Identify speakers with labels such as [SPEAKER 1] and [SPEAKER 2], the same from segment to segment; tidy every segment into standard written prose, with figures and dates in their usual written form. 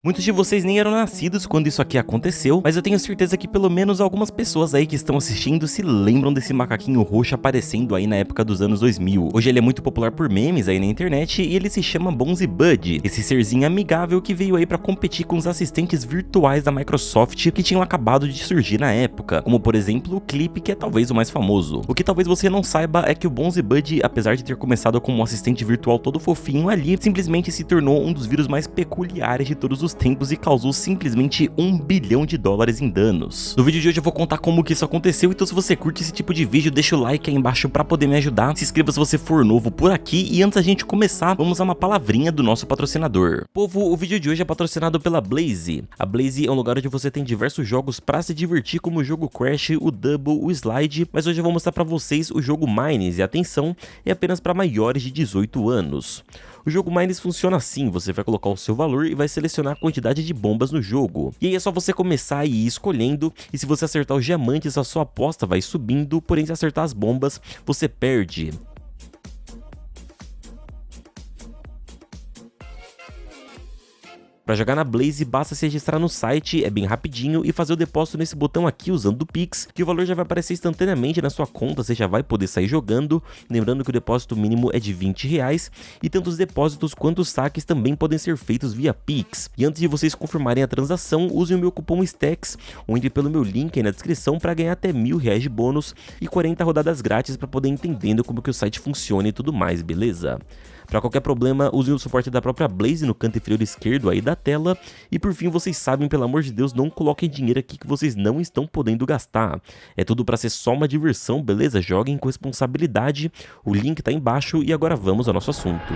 [SPEAKER 1] Muitos de vocês nem eram nascidos quando isso aqui aconteceu, mas eu tenho certeza que pelo menos algumas pessoas aí que estão assistindo se lembram desse macaquinho roxo aparecendo aí na época dos anos 2000. Hoje ele é muito popular por memes aí na internet e ele se chama Bonzi Buddy, esse serzinho amigável que veio aí pra competir com os assistentes virtuais da Microsoft que tinham acabado de surgir na época, como por exemplo o Clip, que é talvez o mais famoso. O que talvez você não saiba é que o Bonzi Buddy, apesar de ter começado como um assistente virtual todo fofinho ali, simplesmente se tornou um dos vírus mais peculiares de todos os tempos e causou simplesmente $1 bilhão em danos. No vídeo de hoje eu vou contar como que isso aconteceu, então se você curte esse tipo de vídeo, deixa o like aí embaixo pra poder me ajudar, se inscreva se você for novo por aqui e antes da gente começar, vamos a uma palavrinha do nosso patrocinador. Povo, o vídeo de hoje é patrocinado pela Blaze. A Blaze é um lugar onde você tem diversos jogos pra se divertir, como o jogo Crash, o Double, o Slide, mas hoje eu vou mostrar pra vocês o jogo Mines e atenção, é apenas pra maiores de 18 anos. O jogo Mines funciona assim, você vai colocar o seu valor e vai selecionar a quantidade de bombas no jogo. E aí é só você começar a ir escolhendo, e se você acertar os diamantes, a sua aposta vai subindo, porém se acertar as bombas, você perde. Para jogar na Blaze, basta se registrar no site, é bem rapidinho, e fazer o depósito nesse botão aqui usando o Pix, que o valor já vai aparecer instantaneamente na sua conta, você já vai poder sair jogando. Lembrando que o depósito mínimo é de R$20, e tanto os depósitos quanto os saques também podem ser feitos via Pix. E antes de vocês confirmarem a transação, usem o meu cupom STACKS, ou entre pelo meu link aí na descrição para ganhar até R$1.000 de bônus e 40 rodadas grátis para poder entendendo como que o site funciona e tudo mais, beleza? Para qualquer problema, usem o suporte da própria Blaze no canto inferior esquerdo aí da tela. E por fim, vocês sabem, pelo amor de Deus, não coloquem dinheiro aqui que vocês não estão podendo gastar. É tudo para ser só uma diversão, beleza? Joguem com responsabilidade. O link tá embaixo e agora vamos ao nosso assunto.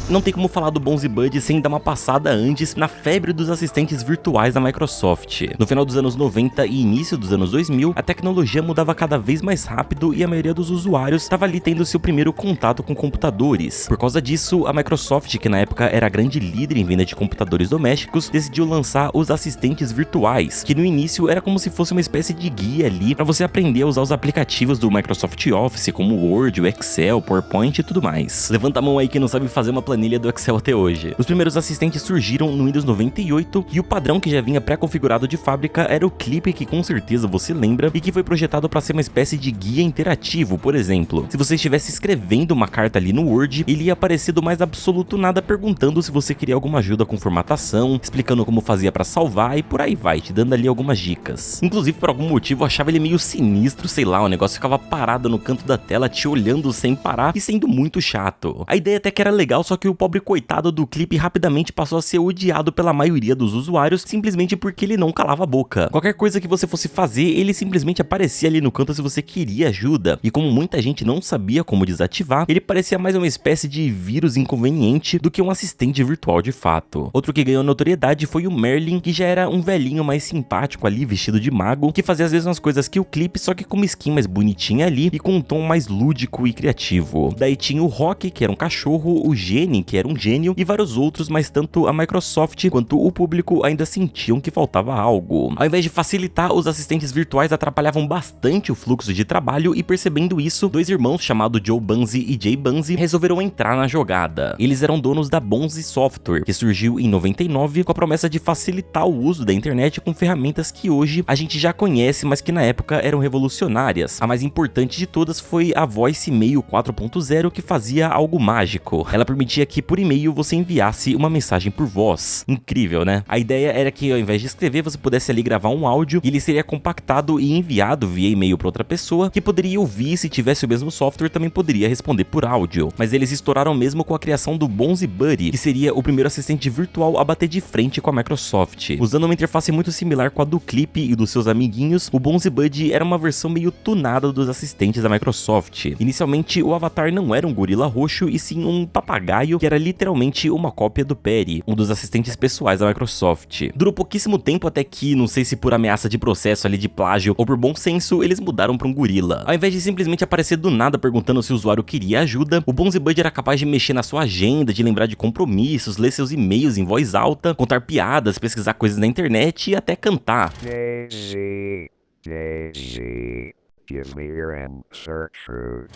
[SPEAKER 1] Não tem como falar do Bonzi Buddy sem dar uma passada antes na febre dos assistentes virtuais da Microsoft. No final dos anos 90 e início dos anos 2000, a tecnologia mudava cada vez mais rápido e a maioria dos usuários estava ali tendo seu primeiro contato com computadores. Por causa disso, a Microsoft, que na época era a grande líder em venda de computadores domésticos, decidiu lançar os assistentes virtuais, que no início era como se fosse uma espécie de guia ali para você aprender a usar os aplicativos do Microsoft Office, como o Word, o Excel, PowerPoint e tudo mais. Levanta a mão aí que não sabe fazer uma planilha do Excel até hoje. Os primeiros assistentes surgiram no Windows 98 e o padrão que já vinha pré-configurado de fábrica era o Clip, que com certeza você lembra, e que foi projetado para ser uma espécie de guia interativo. Por exemplo, se você estivesse escrevendo uma carta ali no Word, ele ia aparecer do mais absoluto nada perguntando se você queria alguma ajuda com formatação, explicando como fazia para salvar e por aí vai, te dando ali algumas dicas. Inclusive, por algum motivo, eu achava ele meio sinistro, sei lá, o negócio ficava parado no canto da tela, te olhando sem parar e sendo muito chato. A ideia até que era legal, só que o pobre coitado do Clip rapidamente passou a ser odiado pela maioria dos usuários simplesmente porque ele não calava a boca. Qualquer coisa que você fosse fazer, ele simplesmente aparecia ali no canto se você queria ajuda. E como muita gente não sabia como desativar, ele parecia mais uma espécie de vírus inconveniente do que um assistente virtual de fato. Outro que ganhou notoriedade foi o Merlin, que já era um velhinho mais simpático ali, vestido de mago, que fazia as mesmas coisas que o Clip, só que com uma skin mais bonitinha ali e com um tom mais lúdico e criativo. Daí tinha o Rock, que era um cachorro, o Gene, que era um gênio, e vários outros, mas tanto a Microsoft quanto o público ainda sentiam que faltava algo. Ao invés de facilitar, os assistentes virtuais atrapalhavam bastante o fluxo de trabalho e percebendo isso, dois irmãos chamados Joe Bonzi e Jay Bonzi resolveram entrar na jogada. Eles eram donos da Bonzi Software, que surgiu em 99 com a promessa de facilitar o uso da internet com ferramentas que hoje a gente já conhece, mas que na época eram revolucionárias. A mais importante de todas foi a Voice Mail 4.0, que fazia algo mágico. Ela permitia que por e-mail você enviasse uma mensagem por voz. Incrível, né? A ideia era que ao invés de escrever, você pudesse ali gravar um áudio e ele seria compactado e enviado via e-mail para outra pessoa que poderia ouvir, e se tivesse o mesmo software também poderia responder por áudio. Mas eles estouraram mesmo com a criação do Bonzi Buddy, que seria o primeiro assistente virtual a bater de frente com a Microsoft. Usando uma interface muito similar com a do Clip e dos seus amiguinhos, o Bonzi Buddy era uma versão meio tunada dos assistentes da Microsoft. Inicialmente, o avatar não era um gorila roxo e sim um papagaio, que era literalmente uma cópia do Perry, um dos assistentes pessoais da Microsoft. Durou pouquíssimo tempo até que, não sei se por ameaça de processo ali de plágio ou por bom senso, eles mudaram para um gorila. Ao invés de simplesmente aparecer do nada perguntando se o usuário queria ajuda, o Bonzi Buddy era capaz de mexer na sua agenda, de lembrar de compromissos, ler seus e-mails em voz alta, contar piadas, pesquisar coisas na internet e até cantar.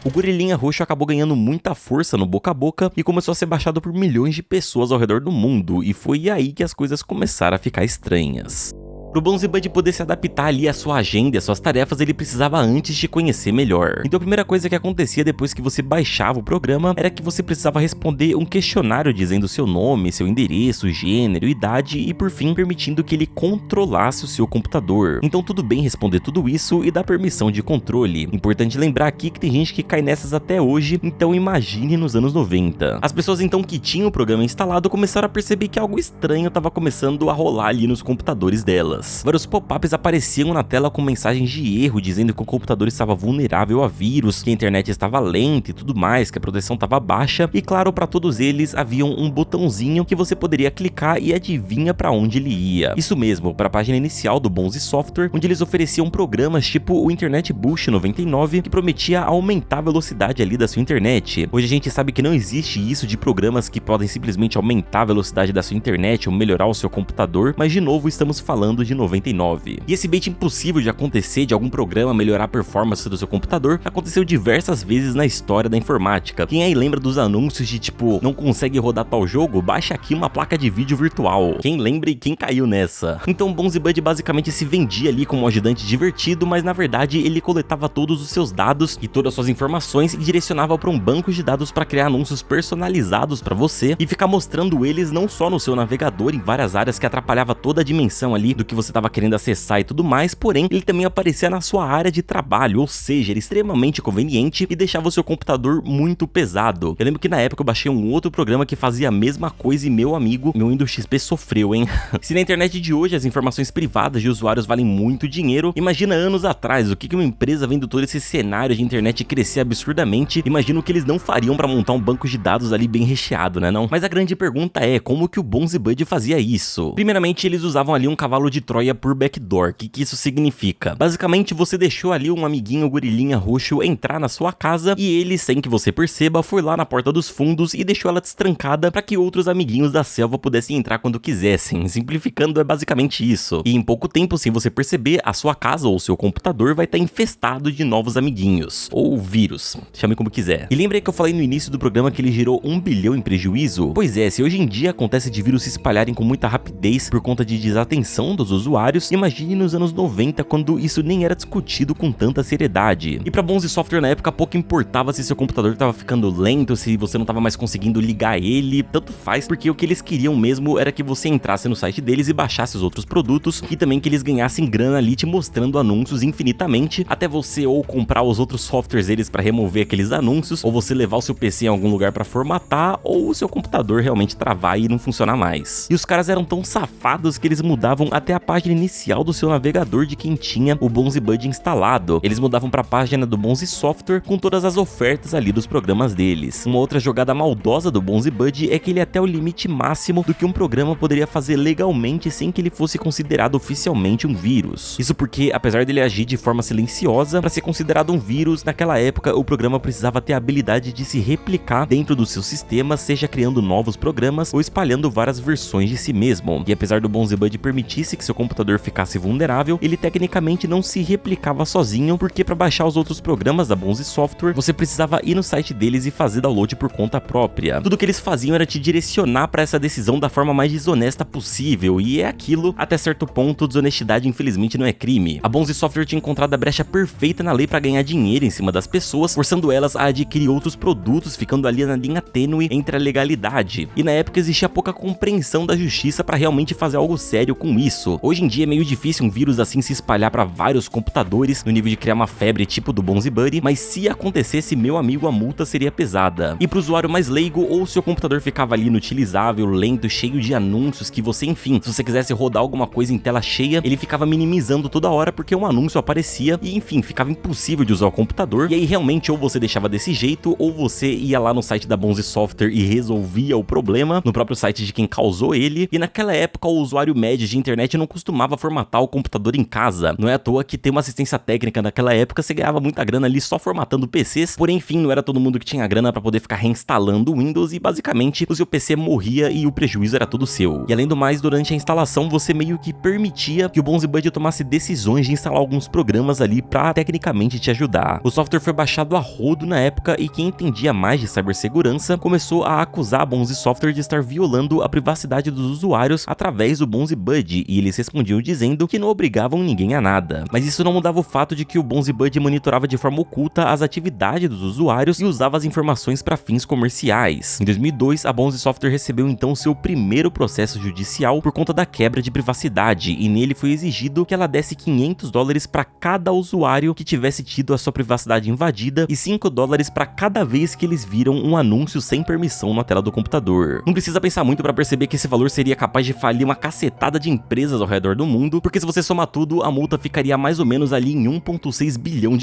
[SPEAKER 1] O Gorilinha Roxo acabou ganhando muita força no boca a boca e começou a ser baixado por milhões de pessoas ao redor do mundo, e foi aí que as coisas começaram a ficar estranhas. Pro BonziBuddy poder se adaptar ali à sua agenda e às suas tarefas, ele precisava antes te conhecer melhor. Então a primeira coisa que acontecia depois que você baixava o programa era que você precisava responder um questionário dizendo seu nome, seu endereço, gênero, idade e por fim permitindo que ele controlasse o seu computador. Então tudo bem responder tudo isso e dar permissão de controle. Importante lembrar aqui que tem gente que cai nessas até hoje, então imagine nos anos 90. As pessoas então que tinham o programa instalado começaram a perceber que algo estranho estava começando a rolar ali nos computadores delas. Vários pop-ups apareciam na tela com mensagens de erro dizendo que o computador estava vulnerável a vírus, que a internet estava lenta e tudo mais, que a proteção estava baixa, e claro, para todos eles havia um botãozinho que você poderia clicar e adivinha para onde ele ia. Isso mesmo, para a página inicial do Bonzi Software, onde eles ofereciam programas tipo o Internet Boost 99, que prometia aumentar a velocidade ali da sua internet. Hoje a gente sabe que não existe isso de programas que podem simplesmente aumentar a velocidade da sua internet ou melhorar o seu computador, mas de novo estamos falando de 99. E esse bait impossível de acontecer de algum programa melhorar a performance do seu computador aconteceu diversas vezes na história da informática. Quem aí lembra dos anúncios de tipo, não consegue rodar tal jogo? Baixa aqui uma placa de vídeo virtual. Quem lembra e quem caiu nessa? Então o BonziBuddy basicamente se vendia ali como um ajudante divertido, mas na verdade ele coletava todos os seus dados e todas as suas informações e direcionava para um banco de dados para criar anúncios personalizados para você e ficar mostrando eles não só no seu navegador em várias áreas que atrapalhava toda a dimensão ali do que você estava querendo acessar e tudo mais, porém ele também aparecia na sua área de trabalho, ou seja, era extremamente conveniente e deixava o seu computador muito pesado. Eu lembro que na época eu baixei um outro programa que fazia a mesma coisa e meu amigo, meu Windows XP sofreu, hein? Se na internet de hoje as informações privadas de usuários valem muito dinheiro, imagina anos atrás o que uma empresa vendo todo esse cenário de internet crescer absurdamente, imagina o que eles não fariam para montar um banco de dados ali bem recheado, né não? Mas a grande pergunta é, como que o BonziBuddy fazia isso? Primeiramente eles usavam ali um cavalo de Troia por backdoor. O que isso significa? Basicamente você deixou ali um amiguinho Gorilinha Roxo entrar na sua casa e ele, sem que você perceba, foi lá na porta dos fundos e deixou ela destrancada para que outros amiguinhos da selva pudessem entrar quando quisessem. Simplificando, é basicamente isso. E em pouco tempo, sem você perceber, a sua casa ou seu computador vai estar infestado de novos amiguinhos. Ou vírus, chame como quiser. E lembra que eu falei no início do programa que ele gerou 1 bilhão em prejuízo? Pois é, se hoje em dia acontece de vírus se espalharem com muita rapidez por conta de desatenção dos usuários, imagine nos anos 90, quando isso nem era discutido com tanta seriedade. E pra Bonzi Software na época pouco importava se seu computador tava ficando lento, se você não tava mais conseguindo ligar ele, tanto faz, porque o que eles queriam mesmo era que você entrasse no site deles e baixasse os outros produtos, e também que eles ganhassem grana ali te mostrando anúncios infinitamente, até você ou comprar os outros softwares deles pra remover aqueles anúncios, ou você levar o seu PC em algum lugar pra formatar, ou o seu computador realmente travar e não funcionar mais. E os caras eram tão safados que eles mudavam até a página inicial do seu navegador de quem tinha o BonziBuddy instalado. Eles mudavam para a página do Bonzi Software com todas as ofertas ali dos programas deles. Uma outra jogada maldosa do BonziBuddy é que ele é até o limite máximo do que um programa poderia fazer legalmente sem que ele fosse considerado oficialmente um vírus. Isso porque, apesar dele agir de forma silenciosa, para ser considerado um vírus, naquela época o programa precisava ter a habilidade de se replicar dentro do seu sistema, seja criando novos programas ou espalhando várias versões de si mesmo. E apesar do BonziBuddy permitisse que seu computador ficasse vulnerável, ele tecnicamente não se replicava sozinho, porque para baixar os outros programas da Bonzi Software, você precisava ir no site deles e fazer download por conta própria. Tudo que eles faziam era te direcionar para essa decisão da forma mais desonesta possível, e é aquilo, até certo ponto, desonestidade infelizmente não é crime. A Bonzi Software tinha encontrado a brecha perfeita na lei para ganhar dinheiro em cima das pessoas, forçando elas a adquirir outros produtos, ficando ali na linha tênue entre a legalidade. E na época existia pouca compreensão da justiça para realmente fazer algo sério com isso. Hoje em dia é meio difícil um vírus assim se espalhar para vários computadores no nível de criar uma febre tipo do BonziBuddy, mas se acontecesse, meu amigo, a multa seria pesada. E pro usuário mais leigo, ou seu computador ficava ali inutilizável, lento, cheio de anúncios que você, enfim, se você quisesse rodar alguma coisa em tela cheia, ele ficava minimizando toda hora porque um anúncio aparecia e, enfim, ficava impossível de usar o computador. E aí realmente ou você deixava desse jeito, ou você ia lá no site da Bonzi Software e resolvia o problema no próprio site de quem causou ele. E naquela época o usuário médio de internet não costumava formatar o computador em casa. Não é à toa que ter uma assistência técnica naquela época você ganhava muita grana ali só formatando PCs, porém, enfim, não era todo mundo que tinha grana pra poder ficar reinstalando o Windows e basicamente o seu PC morria e o prejuízo era todo seu. E além do mais, durante a instalação você meio que permitia que o BonziBuddy tomasse decisões de instalar alguns programas ali pra tecnicamente te ajudar. O software foi baixado a rodo na época e quem entendia mais de cibersegurança começou a acusar a Bonzi Software de estar violando a privacidade dos usuários através do BonziBuddy, e eles respondiam dizendo que não obrigavam ninguém a nada. Mas isso não mudava o fato de que o BonziBuddy monitorava de forma oculta as atividades dos usuários e usava as informações para fins comerciais. Em 2002, a Bonzi Software recebeu então seu primeiro processo judicial por conta da quebra de privacidade, e nele foi exigido que ela desse $500 para cada usuário que tivesse tido a sua privacidade invadida e $5 para cada vez que eles viram um anúncio sem permissão na tela do computador. Não precisa pensar muito para perceber que esse valor seria capaz de falir uma cacetada de empresas ao redor do mundo, porque se você somar tudo, a multa ficaria mais ou menos ali em $1,6 bilhão.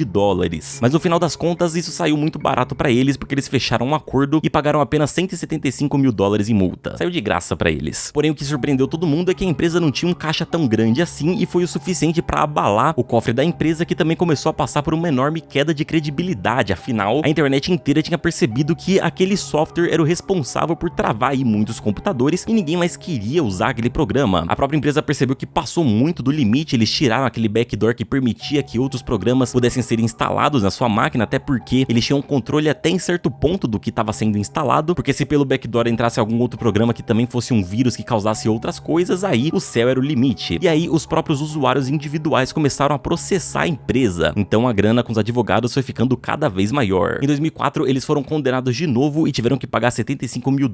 [SPEAKER 1] Mas no final das contas, isso saiu muito barato para eles, porque eles fecharam um acordo e pagaram apenas $175 mil em multa. Saiu de graça para eles. Porém, o que surpreendeu todo mundo é que a empresa não tinha um caixa tão grande assim e foi o suficiente para abalar o cofre da empresa, que também começou a passar por uma enorme queda de credibilidade. Afinal, a internet inteira tinha percebido que aquele software era o responsável por travar aí muitos computadores e ninguém mais queria usar aquele programa. A própria empresa percebeu que passou muito do limite, eles tiraram aquele backdoor que permitia que outros programas pudessem ser instalados na sua máquina, até porque eles tinham controle até em certo ponto do que estava sendo instalado, porque se pelo backdoor entrasse algum outro programa que também fosse um vírus que causasse outras coisas, aí o céu era o limite. E aí os próprios usuários individuais começaram a processar a empresa, então a grana com os advogados foi ficando cada vez maior. Em 2004 eles foram condenados de novo e tiveram que pagar $75 mil,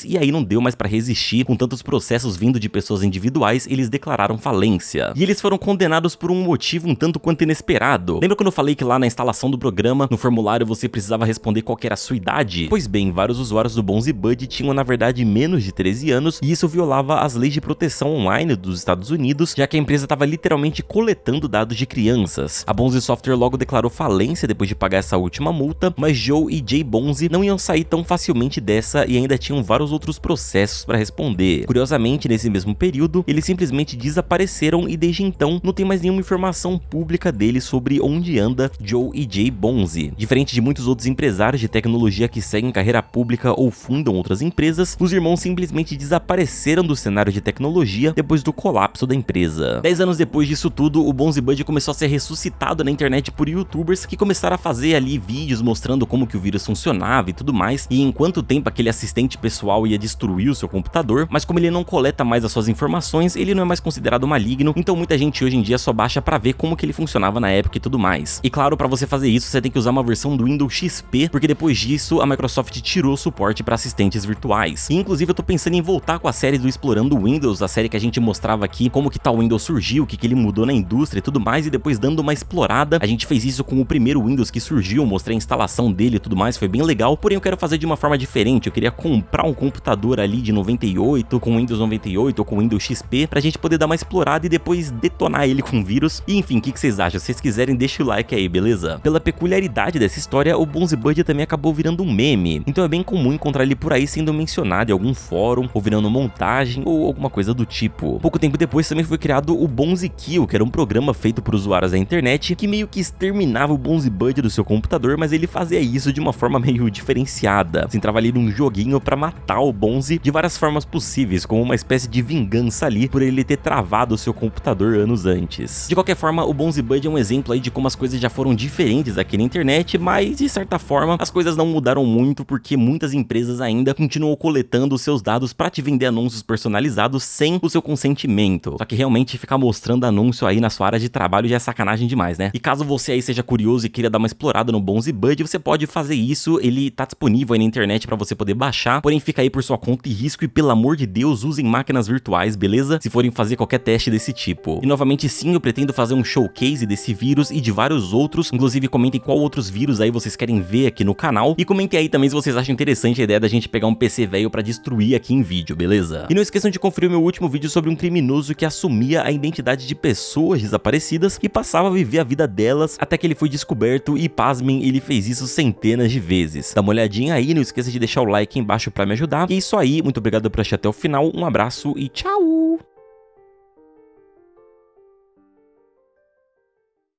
[SPEAKER 1] e aí não deu mais para resistir, com tantos processos vindo de pessoas individuais, eles declararam falência. E eles foram condenados por um motivo um tanto quanto inesperado. Lembra quando eu falei que lá na instalação do programa, no formulário você precisava responder qual que era a sua idade? Pois bem, vários usuários do BonziBuddy tinham na verdade menos de 13 anos e isso violava as leis de proteção online dos Estados Unidos, já que a empresa estava literalmente coletando dados de crianças. A Bonzi Software logo declarou falência depois de pagar essa última multa, mas Joe e Jay Bonzi não iam sair tão facilmente dessa e ainda tinham vários outros processos para responder. Curiosamente, nesse mesmo período, eles simplesmente desapareceram e desde então não tem mais nenhuma informação pública deles sobre onde anda Joe e Jay Bonzi. Diferente de muitos outros empresários de tecnologia que seguem carreira pública ou fundam outras empresas, os irmãos simplesmente desapareceram do cenário de tecnologia depois do colapso da empresa. 10 anos depois disso tudo, o BonziBuddy começou a ser ressuscitado na internet por youtubers que começaram a fazer ali vídeos mostrando como que o vírus funcionava e tudo mais, e em quanto tempo aquele assistente pessoal ia destruir o seu computador, mas como ele não coleta mais as suas informações, ele não é mais considerado maligno, então muita gente hoje em dia só baixa pra ver como que ele funcionava na época e tudo mais. E claro, pra você fazer isso, você tem que usar uma versão do Windows XP, porque depois disso a Microsoft tirou o suporte para assistentes virtuais. E inclusive eu tô pensando em voltar com a série do Explorando o Windows, a série que a gente mostrava aqui como que tal Windows surgiu, o que ele mudou na indústria e tudo mais, e depois dando uma explorada. A gente fez isso com o primeiro Windows que surgiu, mostrei a instalação dele e tudo mais, foi bem legal, porém eu quero fazer de uma forma diferente. Eu queria comprar um computador ali de 98, com Windows 98 ou com Windows XP, pra gente poder dar uma explorada e depois detonar ele com vírus. E enfim, o que vocês acham? Se vocês quiserem, deixa o like aí, beleza? Pela peculiaridade dessa história, o BonziBuddy também acabou virando um meme, então é bem comum encontrar ele por aí sendo mencionado em algum fórum, ou virando montagem, ou alguma coisa do tipo. Pouco tempo depois também foi criado o BonziKill, que era um programa feito por usuários da internet, que meio que exterminava o BonziBuddy do seu computador, mas ele fazia isso de uma forma meio diferenciada. Você entrava ali num joguinho pra matar o Bonzi de várias formas possíveis, como uma espécie de vingança ali, por ele ter travado o seu computador anos antes. De qualquer forma, o BonziBuddy é um exemplo aí de como as coisas já foram diferentes aqui na internet, mas de certa forma as coisas não mudaram muito, porque muitas empresas ainda continuam coletando os seus dados pra te vender anúncios personalizados sem o seu consentimento. Só que realmente ficar mostrando anúncio aí na sua área de trabalho já é sacanagem demais, né? E caso você aí seja curioso e queira dar uma explorada no BonziBuddy, você pode fazer isso, ele tá disponível aí na internet pra você poder baixar, porém fica aí por sua conta e risco e pelo amor de Deus, usem máquinas virtuais, beleza? Se forem fazer qualquer teste desse tipo. E novamente sim, eu pretendo fazer um showcase desse vírus e de vários outros, inclusive comentem qual outros vírus aí vocês querem ver aqui no canal e comentem aí também se vocês acham interessante a ideia da gente pegar um PC velho pra destruir aqui em vídeo, beleza? E não esqueçam de conferir o meu último vídeo sobre um criminoso que assumia a identidade de pessoas desaparecidas e passava a viver a vida delas até que ele foi descoberto e, pasmem, ele fez isso centenas de vezes. Dá uma olhadinha aí, não esqueça de deixar o like aí embaixo pra me ajudar. E é isso aí, muito obrigado por assistir até o final, um abraço e tchau!